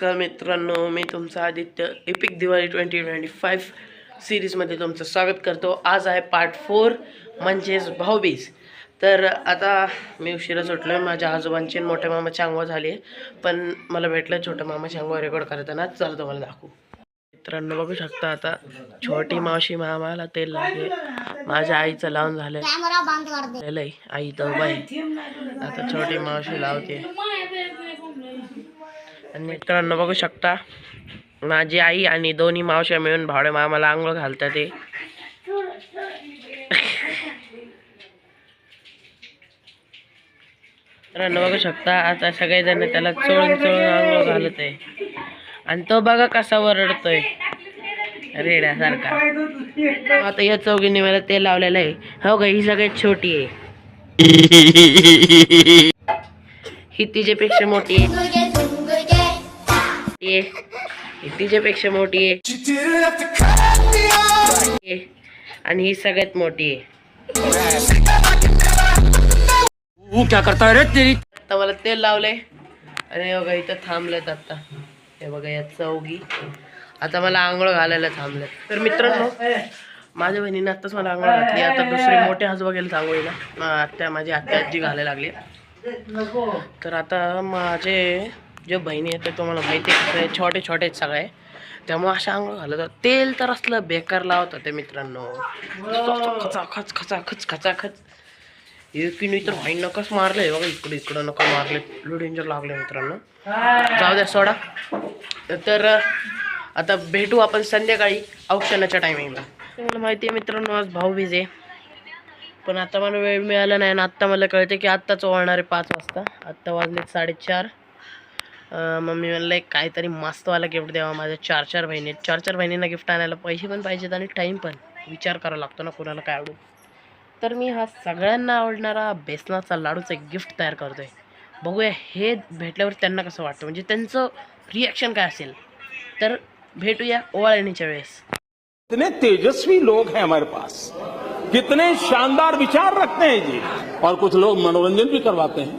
नमस्कार मित्रांनो, मी तुमचा आदित्य एपिक दिवाळी 2025 सिरीजमध्ये तुमचं स्वागत करतो। आज आहे पार्ट 4 म्हणजेच भाऊबीज। तर आता मी उशिरा सुटलो, माझ्या आजोबांची मोठ्या मामाची अंघोळ झाली, पण मला भेटलं छोट्या मामाची अंघोळ रेकॉर्ड करताना। चला तुम्हाला दाखवू। मित्रांनो बघू शकता, आता छोटी मावशी मामाला तेल लागले, माझ्या आईचं लावून झालंय, आई तर बाई आता छोटी मावशी लावते। आणि मित्रांनो बघू शकता, माझी आई आणि दोन्ही मावश्या मिळून भावड्या मामाला आंघोळ घालतात ते। मित्रांनो बघू शकता, आता सगळेजण त्याला चोळून चोळून आंघोळ घालत आहे, आणि तो बघा कसा वरडतोय रेड्यासारखा। आता या चौघींनी मला तेल लावलेलं आहे। हो का, ही सगळ्यात छोटी आहे, ही तिच्यापेक्षा मोठी आहे, तिच्यापेक्षा मोठी आहे, आणि ही सगळ्यात मोठी आहे। क्या करता रे तेरी। आता मला तेल लावलंय आणि हे बघा इथं थांबलेत। आता हे बघा या चौघी आता मला आंघोळ घालायला थांबलेत। तर मित्रांनो, माझ्या बहिणीने आत्ताच मला आंघोळ घातली, आता दुसरे मोठे आजोबा गेले आंघोळीला, आत्या माझी आजी घालायला लागली। तर आता माझे जे बहिणी आहेत ते तुम्हाला माहिती आहे, छोटे छोटे सगळे, त्यामुळे अशा आंघोळ घालत। तेल तर असलं बेकार लावत होते मित्रांनो, खचाखच खचाखच खचाखच, एकीने तर भाई नकच मारले बघा, इकडं नका मारले, लो डेंजर लागले मित्रांनो। जाऊ द्या सोडा। तर आता भेटू आपण संध्याकाळी औक्षणाच्या टायमिंगला। तुम्हाला माहिती आहे मित्रांनो, आज भाऊबीज आहे, पण आता मला वेळ मिळाला नाही, आणि आत्ता मला कळते की आत्ताच ओळणार आहे 5 वाजता, आत्ता वाजले 4:30। मम्मी म्हणलं एक काहीतरी मस्तवाला गिफ्ट द्यावा, माझ्या 4 बहिणी आहेत, 4 बहिणींना गिफ्ट आणायला पैसे पण पाहिजेत आणि टाईम पण, विचार करावा लागतो ना कुणाला काय आवडू। तर मी हा सगळ्यांना आवडणारा बेसनाचा लाडूचा एक गिफ्ट तयार करतोय, बघूया हे भेटल्यावर त्यांना कसं वाटतं, म्हणजे त्यांचं रिॲक्शन काय असेल। तर भेटूया ओवाळणीच्या वेळेस। कितने तेजस्वी लोग हैं हमारे पास, कितने शानदार विचार रखते हैं जी, और कुछ लोग मनोरंजन भी करवाते हैं।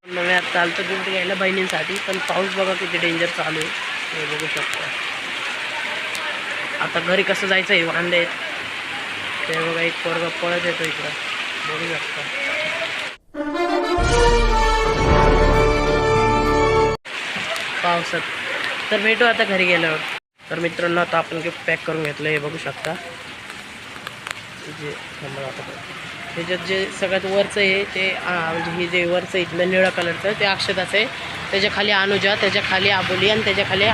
मी आता चालतो गिफ्ट घ्यायला बहिणींसाठी, पण पाऊस बघा किती डेंजर चालू आहे, हे बघू शकता। आता घरी कसं जायचं हे वांदे आहेत, ते बघा एक पोरगा पळत येतो इकडं, बघू शकता। पावसात तर भेटू आता घरी गेल्यावर। तर मित्रांनो, आता आपण गिफ्ट पॅक करून घेतलं, हे बघू शकता। त्याच्यात जे सगळ्यात वरचं आहे ते म्हणजे हे जे वरचं इथलं निळ्या कलरचं ते अक्षताचं आहे, त्याच्या खाली अनुजा, त्याच्या खाली आबोली, आणि त्याच्या खाली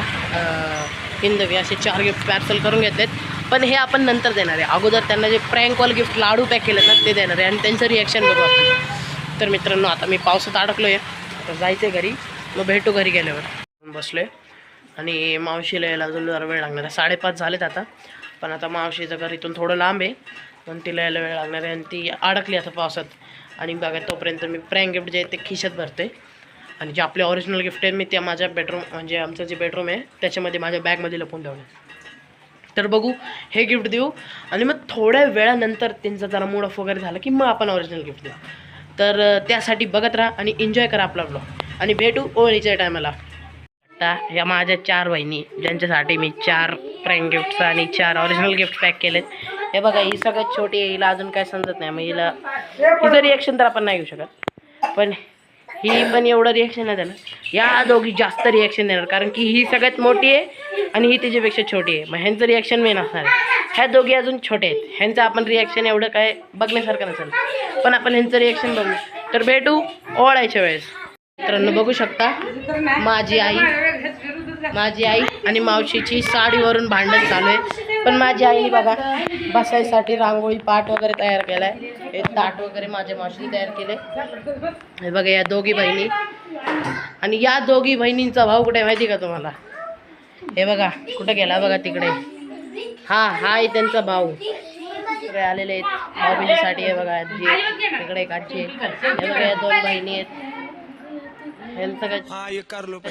हिंदवी, असे 4 गिफ्ट पार्सल करून घेतलेत। पण हे आपण नंतर देणार आहे, अगोदर त्यांना जे प्रँक कॉल गिफ्ट लाडू पॅक केलं ना ते देणार आहे, आणि त्यांचं रिॲक्शन बघू आपण। तर मित्रांनो, आता मी पावसात अडकलो आहे, आता जायचं आहे घरी, मग भेटू घरी गेल्यावर। बसलो आहे, आणि मावशीला यायला अजून जरा वेळ लागणार आहे, 5:30 झालेत आता, पण आता मावशीचं घर इथून थोडं लांब आहे, पण तिला यायला वेळ लागणार आहे, आणि ती अडकली आता पावसात। आणि बघा तोपर्यंत मी प्रँक गिफ्ट जे आहे ते खिशात भरते, आणि जे आपले ओरिजिनल गिफ्ट आहे मी त्या माझ्या बेडरूम, म्हणजे आमचं जे बेडरूम आहे त्याच्यामध्ये माझ्या बॅगमध्ये लपवून ठेवलं। तर बघू हे गिफ्ट देऊ, आणि मग थोड्या वेळानंतर त्यांचा जरा मूड ऑफ वगैरे झाला की मग आपण ओरिजिनल गिफ्ट देऊ। तर त्यासाठी बघत राहा आणि एन्जॉय करा आपला ब्लॉग, आणि भेटू ओळीच्या टायमाला। आता ह्या माझ्या 4 बहिणी, ज्यांच्यासाठी मी 4 प्रँक गिफ्ट्स आणि 4 ओरिजिनल गिफ्ट पॅक केलेत। हे बघा, ही सगळ्यात छोटी आहे, हिला अजून काय समजत नाही, मग हिचं रिॲक्शन तर आपण नाही घेऊ शकत, पण ही पण एवढं रिॲक्शन नाही देणार, या दोघी जास्त रिॲक्शन देणार, कारण की ही सगळ्यात मोठी आहे आणि ही तिच्यापेक्षा छोटी आहे, मग ह्यांचं रिॲक्शन मेन असणार आहे। ह्या दोघी अजून छोटे आहेत, ह्यांचं आपण रिॲक्शन एवढं काय बघण्यासारखं नसेल, पण आपण ह्यांचं रिॲक्शन बघू। तर भेटू ओवाळायच्या वेळेस। मित्रांनो बघू शकता, माझी आई आणि मावशीची साडीवरून भांडण चालू आहे, पण माझी आईने बघा बसायसाठी रांगोळी पाट वगैरे तयार केलाय, हे ताट वगैरे माझ्या मावशीने तयार केले। हे बघा या दोघी बहिणी, आणि या दोघी बहिणींचा भाऊ कुठे माहिती का तुम्हाला, हे बघा कुठे गेला बघा तिकडे, हा आहे त्यांचा भाऊ, तिकडे आलेले आहेत भाऊबीजेसाठी। हे बघा आजी तिकडे एक आजी, हे बघा या 2 बहिणी आहेत, यांचं काय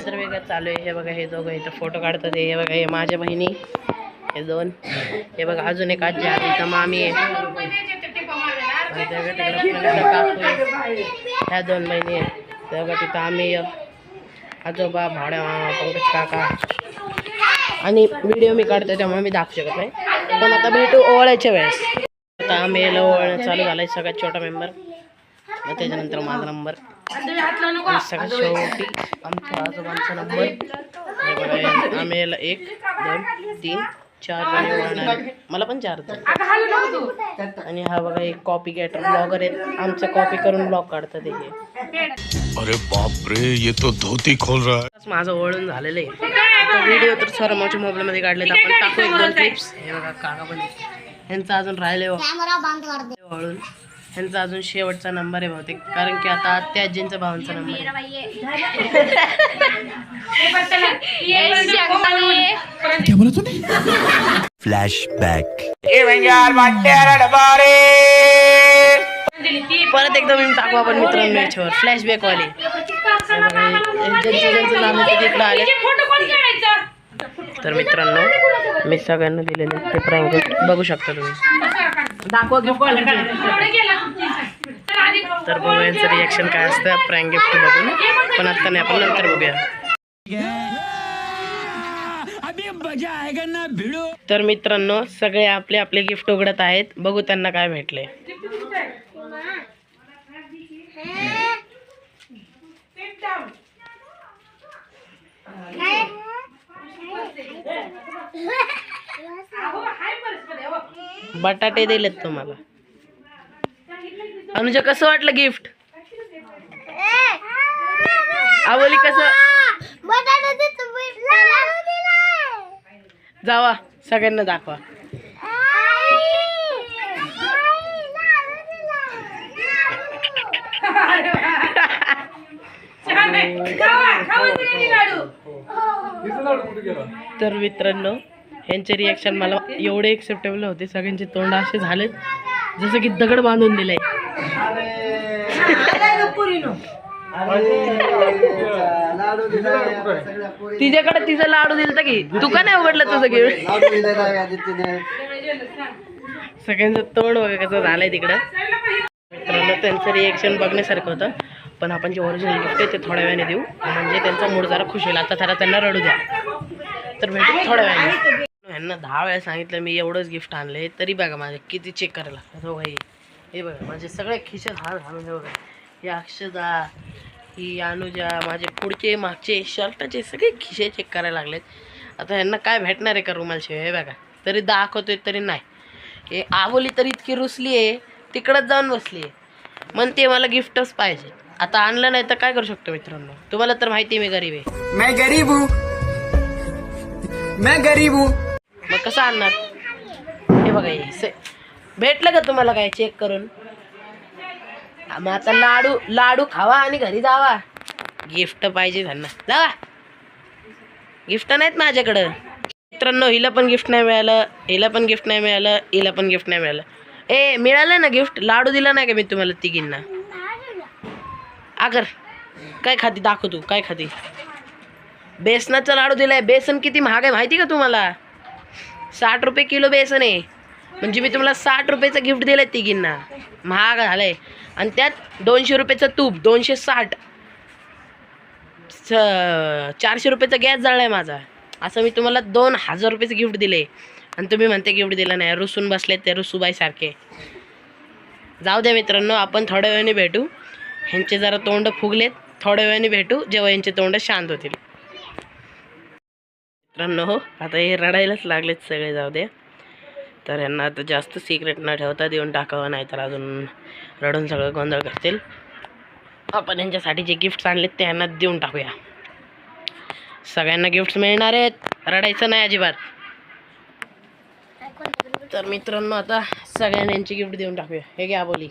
वेगळं चालू आहे। हे बघा हे दोघं इथं फोटो काढतात, हे बघा हे माझ्या बहिणी, हे 2, हे बघा अजून एक आजी आहे, इथं मामी आहे, काकू आहे, ह्या 2 बहिणी आहेत, हे बघा तिथं आम्ही, आजोबा, भाड्या मामा, पंकज काका आणि व्हिडिओ मी काढतो त्यामुळे मी दाखवू शकत नाही. पण आता भेटू ओवाळ्याच्या वेळेस. आता आम्ही ओवाळणं चालू झालंय. सगळ्यात छोटा मेंबर, मग त्याच्यानंतर माझा नंबर आणि सगळ्यात शेवटी आमच्या आजोबांचा नंबर. हे बघा आम्ही 1 2 3 4 जण ओवाळणार. मला पण 4 जण. आणि हा बघा एक कॉपी कॅटर ब्लॉगर आहेत. आमचं कॉपी करून ब्लॉग काढतात हे. अरे बाप रे, ये तो धोती खोल रहा है. माझं ओळून झालेलं आहे. व्हिडिओ तर स्वरामाच्या मोबाईलमध्ये काढलेत. आपण टाकू 1-2 क्लिप्स. हे बघा काका पण ह्यांचं अजून राहिले वळून. ह्यांचा अजून शेवटचा नंबर आहे बहुतेक, कारण की आता त्याजींचा भावांचा नंबर आहे. फ्लॅशबॅक. परत एकदा मी टाकू आपण मित्रांनो याच्यावर फ्लॅशबॅक वाले. ज्यांचं झालं ते तिकडं आले. तर मित्रांनो मी सगळ्यांना दिलेले ते प्रँक बघू शकता तुम्ही. दाखवा गिफ्ट. तर बघू यांचं रिॲक्शन काय असतं प्रँक गिफ्ट बघून. पण आता नाही, आपण नंतर बघूया. तर मित्रांनो सगळे आपले आपले गिफ्ट उघडत आहेत. बघू त्यांना काय भेटले. बटाटे दिलेत तुम्हाला. अनुजा कसं वाटलं गिफ्ट? आवली कसं? जावा सगळ्यांना दाखवा. तर मित्रांनो ह्यांचे रिॲक्शन मला एवढे एक्सेप्टेबल होते. सगळ्यांचे तोंड असे झालेत जसं की दगड बांधून दिलंय. तिच्याकडे तिचा लाडू दिलता की तू का नाही उघडलं तुझं गिफ्ट? सगळ्यांचं तोंड वगैरे कसं झालंय तिकडं. मित्रांनो त्यांचं रिॲक्शन बघण्यासारखं होतं. पण आपण जे ओरिजिनल गिफ्ट आहे ते थोड्या वेळाने देऊ, म्हणजे त्यांचा मूड जरा खुश होईल. आता जरा त्यांना रडू द्या. तर भेटू थोड्या वेळाने. ह्यांना 10 वेळा सांगितलं मी एवढंच गिफ्ट आणले, तरी बघा माझे किती चेक करायला लागतात. हो भाई हे बघा माझे सगळे खिशात हात घालून. हे बघा ही अक्षदा, ही अनुजा, माझे पुढचे मागचे शर्टाचे सगळे खिशे चेक करायला लागलेत. आता ह्यांना काय भेटणार आहे का रुमालशिवाय? हे बघा तरी दाखवतोय तरी नाही. हे आवली तर इतकी रुसली आहे, तिकडंच जाऊन बसली आहे. म्हणते मला गिफ्टच पाहिजे. आता आणलं नाही तर काय करू शकतो मित्रांनो? तुम्हाला तर माहिती मी गरीब आहे. मैं गरीब हूँ, मैं गरीब हूँ. मग कसं आणणार? हे बघा हे भेटलं का तुम्हाला काय चेक करून? मग आता लाडू खावा आणि घरी जावा. गिफ्ट पाहिजे त्यांना. जावा. गिफ्ट नाहीत माझ्याकडं. मित्रांनो हिला पण गिफ्ट नाही मिळालं, हिला पण गिफ्ट नाही मिळालं, हिला पण गिफ्ट नाही मिळालं. ए मिळालं ना गिफ्ट? लाडू दिला नाही का मी तुम्हाला तिघींना? अगर काय खाती दाखव तू काय खाती? बेसनाचा लाडू दिलाय. बेसन किती महाग आहे माहिती का तुम्हाला? 60 रुपये किलो बेसन आहे. म्हणजे मी तुम्हाला 60 रुपयाचं गिफ्ट दिलंय तिघींना. महाग झालंय. आणि त्यात 200 रुपयाचं तूप, 260. 400 रुपयाचा गॅस जळलाय माझा. असं मी तुम्हाला 2000 रुपयाचं गिफ्ट दिले आणि तुम्ही म्हणते गिफ्ट दिलं नाही. रुसून बसले ते रुसूबाई सारखे. जाऊ द्या मित्रांनो, आपण थोड्या वेळाने भेटू. ह्यांचे जरा तोंड फुगलेत. थोड्या वेळाने भेटू जेव्हा यांचे तोंड शांत होतील. मित्रांनो हो आता हे रडायलाच लागलेत सगळे. जाऊ दे. तर ह्यांना आता जास्त सिक्रेट न ठेवता देऊन टाकावं, नाही तर अजून रडून सगळं गोंधळ करतील. आपण यांच्यासाठी जे गिफ्ट्स आणलेत ते ह्यांना देऊन टाकूया. सगळ्यांना गिफ्ट्स मिळणार आहेत, रडायचं नाही अजिबात. तर मित्रांनो आता सगळ्यांना यांची गिफ्ट देऊन टाकूया. हे घ्या आबोली.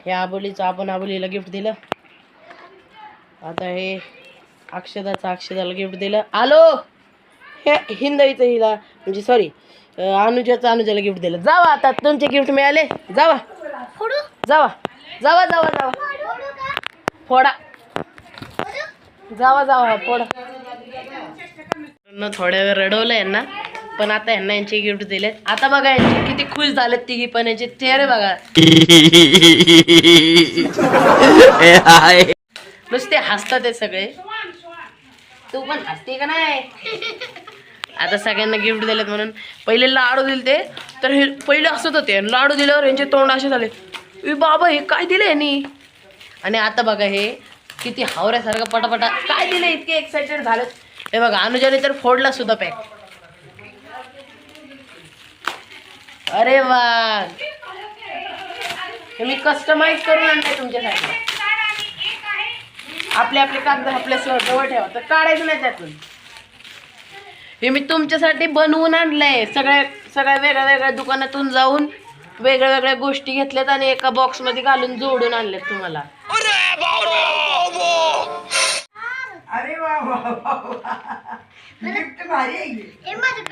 हे आबोलीचं आपण आबोलीला गिफ्ट दिलं. आता हे अक्षदाला गिफ्ट दिलं. आलो हे हिंदवीचं हिला म्हणजे सॉरी अनुजाला गिफ्ट दिलं. जावा आता तुमचे गिफ्ट मिळाले. जावा जावा जावा जावा जावा फोडा. जावा जावा फोडा. थोड्या वेळ रडवलं यांना, पण आता यांना यांचे गिफ्ट दिलेत. आता बघा यांचे किती खुश झालेत तिघी पण. यांचे चेहरे बघा नुसते हसतात ते सगळे. तू पण हसते का नाही? आता सगळ्यांना गिफ्ट दिलेत म्हणून पहिले लाडू दिले ते, तर हे पहिले हसत होते. लाडू दिल्यावर यांचे तोंड असे झाले, ए बाबा हे काय दिलं यांनी. आणि आता बघा हे किती हावऱ्यासारखं पटापटा काय दिलं, इतके एक्साइटेड झालेत. हे बघा अनुजाने तर फोडला सुद्धा पॅक. अरे वा, हे मी कस्टमाइज करून आणले तुमच्यासाठी. आपले आपले कागद आपल्या जवळ ठेवा, तर काढायचं नाही त्यातून. हे मी तुमच्यासाठी बनवून आणलंय. सगळ्या वेगळ्या वेगळ्या दुकानातून जाऊन वेगळ्या वेगळ्या गोष्टी घेतल्यात आणि एका बॉक्स मध्ये घालून जोडून आणलेत तुम्हाला.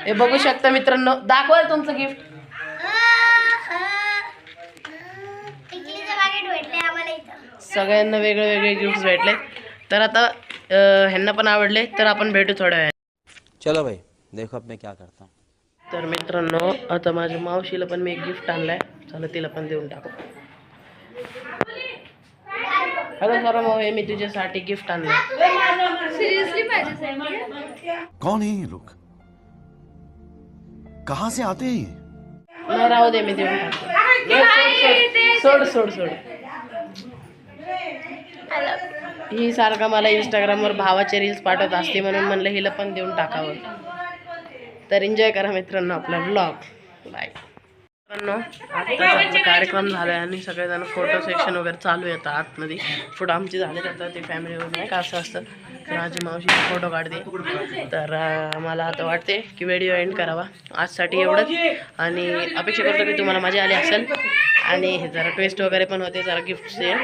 हे बघू शकता मित्रांनो, दाखवा तुमचं गिफ्ट. सगळ्यांना वेगळे वेगळे गिफ्ट भेटले. तर आता ह्यांना पण आवडले, तर आपण भेटू थोड्या वेळात. चलो भाई देखो अब मैं क्या करता हूँ. तर मित्रांनो आता माझ्या मावशीला पण मी एक गिफ्ट आणलंय, चला तिला पण देऊन टाकू. हॅलो सर, मग हे मी तुझ्यासाठी गिफ्ट आणलंय. कौन है ये लोग? कहाँ से आते हैं ये? नाही राहू दे, मी देऊन टाकतो. सोड सोड सोड. ही सारखा मला इंस्टाग्रामवर भावाचे रील्स पाठवत असते, म्हणून म्हणलं हिला पण देऊन टाकावं. तर एन्जॉय करा मित्रांनो आपला व्लॉग. बाय मित्रांनो. आत्ताचा कार्यक्रम झाला आहे आणि सगळेजण फोटो सेक्शन वगैरे चालू आहे आता आतमध्ये. फोटो आमचे झाले तर ते फॅमिली वगैरे नाही का असं असतं, तर माझी मावशी फोटो काढते. तर मला आता वाटते की व्हिडिओ एंड करावा. आजसाठी एवढंच, आणि अपेक्षा करतो की तुम्हाला मजा आली असेल. आणि हे जरा ट्विस्ट वगैरे पण होते, जरा गिफ्टचे.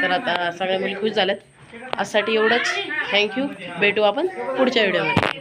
तर आता सगळ्या मुली खुश झाल्यात. आजसाठी एवढंच. थँक्यू. भेटू आपण पुढच्या व्हिडिओमध्ये.